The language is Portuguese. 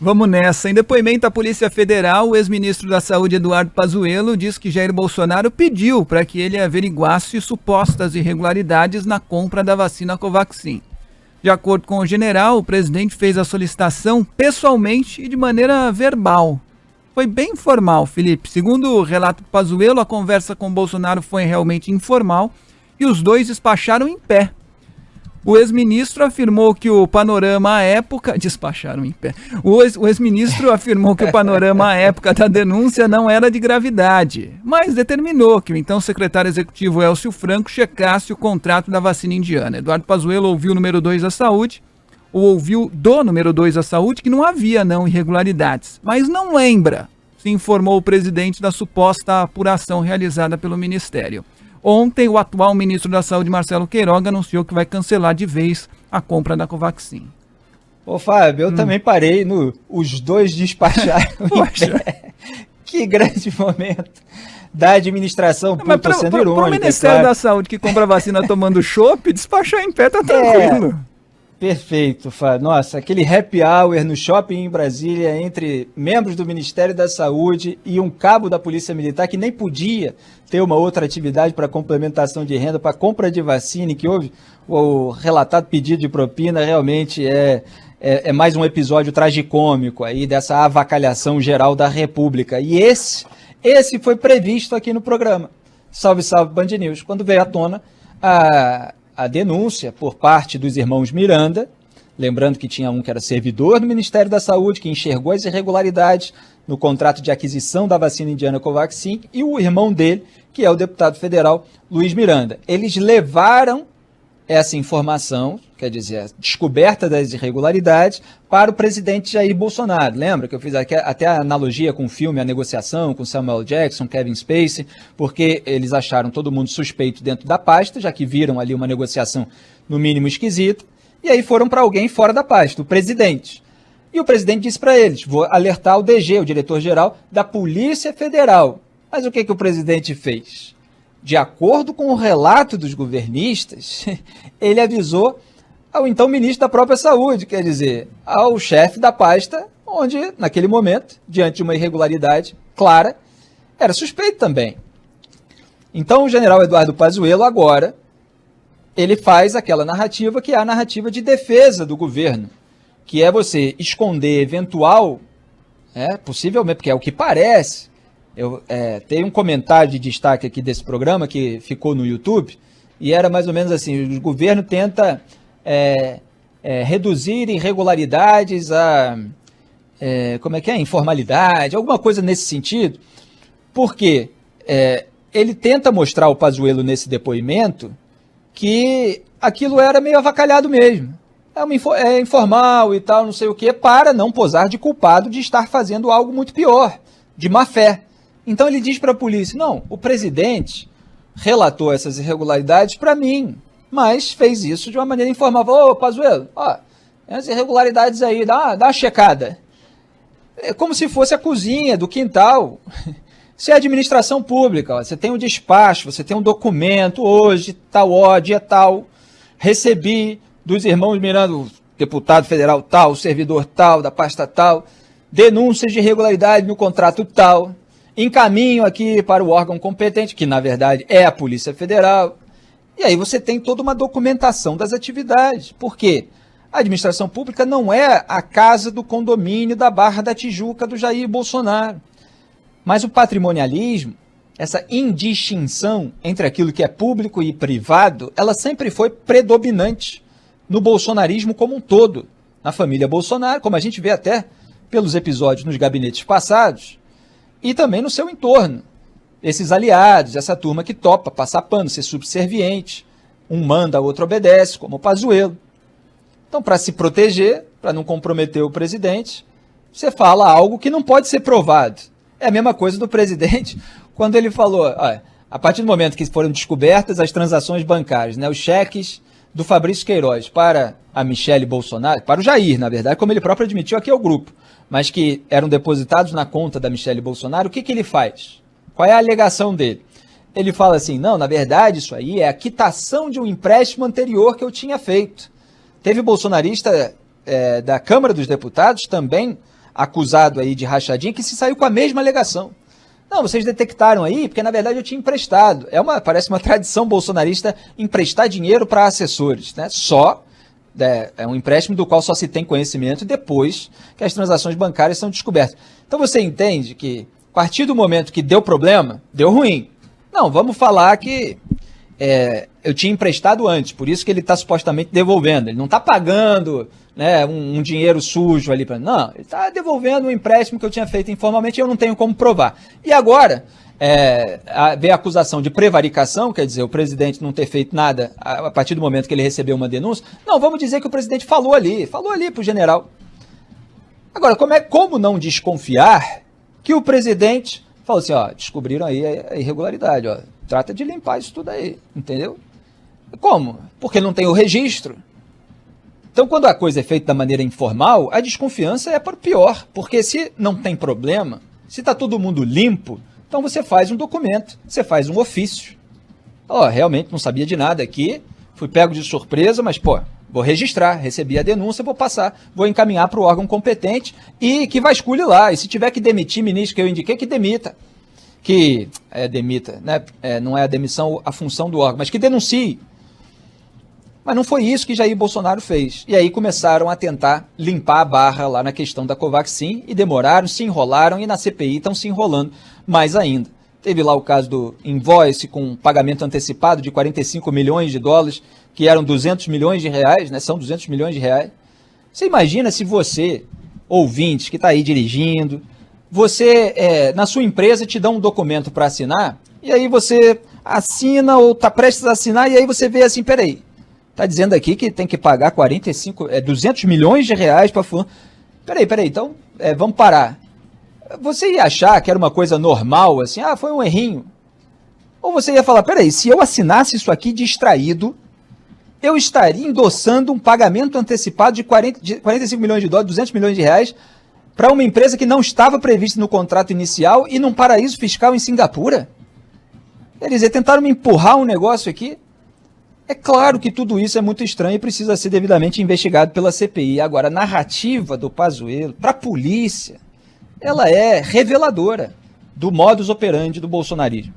Vamos nessa. Em depoimento à Polícia Federal, o ex-ministro da Saúde, Eduardo Pazuello, diz que Jair Bolsonaro pediu para que ele averiguasse supostas irregularidades na compra da vacina Covaxin. De acordo com o general, o presidente fez a solicitação pessoalmente e de maneira verbal. Foi bem informal, Felipe. Segundo o relato do Pazuello, a conversa com Bolsonaro foi realmente informal e os dois despacharam em pé. O ex-ministro afirmou que o panorama à época... Despacharam em pé. O ex-ministro afirmou que o panorama à época da denúncia não era de gravidade, mas determinou que o então secretário executivo Élcio Franco checasse o contrato da vacina indiana. Eduardo Pazuello ouviu o número 2 da Saúde, que não havia irregularidades, mas não lembra, se informou o presidente da suposta apuração realizada pelo Ministério. Ontem, o atual ministro da Saúde, Marcelo Queiroga, anunciou que vai cancelar de vez a compra da Covaxin. Ô, Fábio, eu também parei no os dois despacharam. Que grande momento da administração. Mas para o Ministério da Saúde que compra vacina tomando chopp, despachar em pé tá tranquilo. Perfeito, Fábio. Nossa, aquele happy hour no shopping em Brasília entre membros do Ministério da Saúde e um cabo da Polícia Militar que nem podia ter uma outra atividade para complementação de renda, para compra de vacina, que houve o relatado pedido de propina, realmente é mais um episódio tragicômico aí dessa avacalhação geral da República. E esse foi previsto aqui no programa. Salve, salve, Band News. Quando veio à tona a denúncia por parte dos irmãos Miranda, lembrando que tinha um que era servidor do Ministério da Saúde, que enxergou as irregularidades no contrato de aquisição da vacina indiana Covaxin, e o irmão dele, que é o deputado federal Luiz Miranda. Eles levaram essa informação, quer dizer, a descoberta das irregularidades, para o presidente Jair Bolsonaro. Lembra que eu fiz até a analogia com o filme A Negociação, com Samuel Jackson, Kevin Spacey, porque eles acharam todo mundo suspeito dentro da pasta, já que viram ali uma negociação no mínimo esquisita, e aí foram para alguém fora da pasta, o presidente. E o presidente disse para eles, vou alertar o DG, o diretor-geral da Polícia Federal. Mas o que o presidente fez? De acordo com o relato dos governistas, ele avisou ao então ministro da própria Saúde, quer dizer, ao chefe da pasta, onde, naquele momento, diante de uma irregularidade clara, era suspeito também. Então, o general Eduardo Pazuello, agora, ele faz aquela narrativa que é a narrativa de defesa do governo, que é você esconder eventual, possivelmente, porque é o que parece. Tem um comentário de destaque aqui desse programa que ficou no YouTube e era mais ou menos assim: o governo tenta reduzir irregularidades a informalidade, alguma coisa nesse sentido, porque ele tenta mostrar ao Pazuello nesse depoimento que aquilo era meio avacalhado mesmo, é informal e tal, não sei o quê, para não posar de culpado de estar fazendo algo muito pior, de má fé. Então ele diz para a polícia, não, o presidente relatou essas irregularidades para mim, mas fez isso de uma maneira informal. Ô, Pazuello, as irregularidades aí, dá uma checada. É como se fosse a cozinha do quintal. Se é administração pública, você tem um despacho, você tem um documento, hoje, dia tal, recebi dos irmãos Miranda, o deputado federal tal, o servidor tal, da pasta tal, denúncias de irregularidade no contrato tal, encaminho aqui para o órgão competente, que na verdade é a Polícia Federal, e aí você tem toda uma documentação das atividades. Por quê? A administração pública não é a casa do condomínio da Barra da Tijuca do Jair Bolsonaro. Mas o patrimonialismo, essa indistinção entre aquilo que é público e privado, ela sempre foi predominante no bolsonarismo como um todo, na família Bolsonaro, como a gente vê até pelos episódios nos gabinetes passados, e também no seu entorno. Esses aliados, essa turma que topa passar pano, ser subserviente, um manda, outro obedece, como o Pazuello. Então, para se proteger, para não comprometer o presidente, você fala algo que não pode ser provado. É a mesma coisa do presidente quando ele falou, a partir do momento que foram descobertas as transações bancárias, os cheques do Fabrício Queiroz para a Michele Bolsonaro, para o Jair, na verdade, como ele próprio admitiu aqui ao grupo, mas que eram depositados na conta da Michele Bolsonaro, o que ele faz? Qual é a alegação dele? Ele fala assim, não, na verdade isso aí é a quitação de um empréstimo anterior que eu tinha feito. Teve bolsonarista da Câmara dos Deputados também acusado aí de rachadinha, que se saiu com a mesma alegação. Não, vocês detectaram aí, porque na verdade eu tinha emprestado. Parece uma tradição bolsonarista emprestar dinheiro para assessores, né? É um empréstimo do qual só se tem conhecimento depois que as transações bancárias são descobertas. Então você entende que, a partir do momento que deu problema, deu ruim. Não, vamos falar que eu tinha emprestado antes, por isso que ele está supostamente devolvendo. Ele não está pagando, né, um dinheiro sujo ali. Não, ele está devolvendo um empréstimo que eu tinha feito informalmente e eu não tenho como provar. E agora, veio a acusação de prevaricação, quer dizer, o presidente não ter feito nada a partir do momento que ele recebeu uma denúncia. Não, vamos dizer que o presidente falou ali para o general. Agora, como não desconfiar que o presidente falou assim, ó, descobriram aí a irregularidade, ó, trata de limpar isso tudo aí, entendeu? Como? Porque não tem o registro. Então, quando a coisa é feita da maneira informal, a desconfiança é para o pior, porque se não tem problema, se está todo mundo limpo, então você faz um documento, você faz um ofício. Ó, realmente não sabia de nada aqui, fui pego de surpresa, mas, vou registrar, recebi a denúncia, vou passar, vou encaminhar para o órgão competente e que vasculhe lá. E se tiver que demitir ministro que eu indiquei, que demita. Demita, né? Não é a demissão a função do órgão, mas que denuncie. Mas não foi isso que Jair Bolsonaro fez. E aí começaram a tentar limpar a barra lá na questão da Covaxin e demoraram, se enrolaram e na CPI estão se enrolando mais ainda. Teve lá o caso do invoice com pagamento antecipado de 45 milhões de dólares, que eram 200 milhões de reais, né? São 200 milhões de reais. Você imagina se você, ouvinte, que está aí dirigindo, você, na sua empresa, te dá um documento para assinar, e aí você assina ou está prestes a assinar, e aí você vê assim, peraí, está dizendo aqui que tem que pagar 200 milhões de reais para fulano. Peraí, então, vamos parar. Você ia achar que era uma coisa normal, assim, foi um errinho. Ou você ia falar, peraí, se eu assinasse isso aqui distraído, eu estaria endossando um pagamento antecipado de 45 milhões de dólares, 200 milhões de reais, para uma empresa que não estava prevista no contrato inicial e num paraíso fiscal em Singapura? Quer dizer, tentaram me empurrar um negócio aqui. É claro que tudo isso é muito estranho e precisa ser devidamente investigado pela CPI. Agora, a narrativa do Pazuello para a polícia, ela é reveladora do modus operandi do bolsonarismo.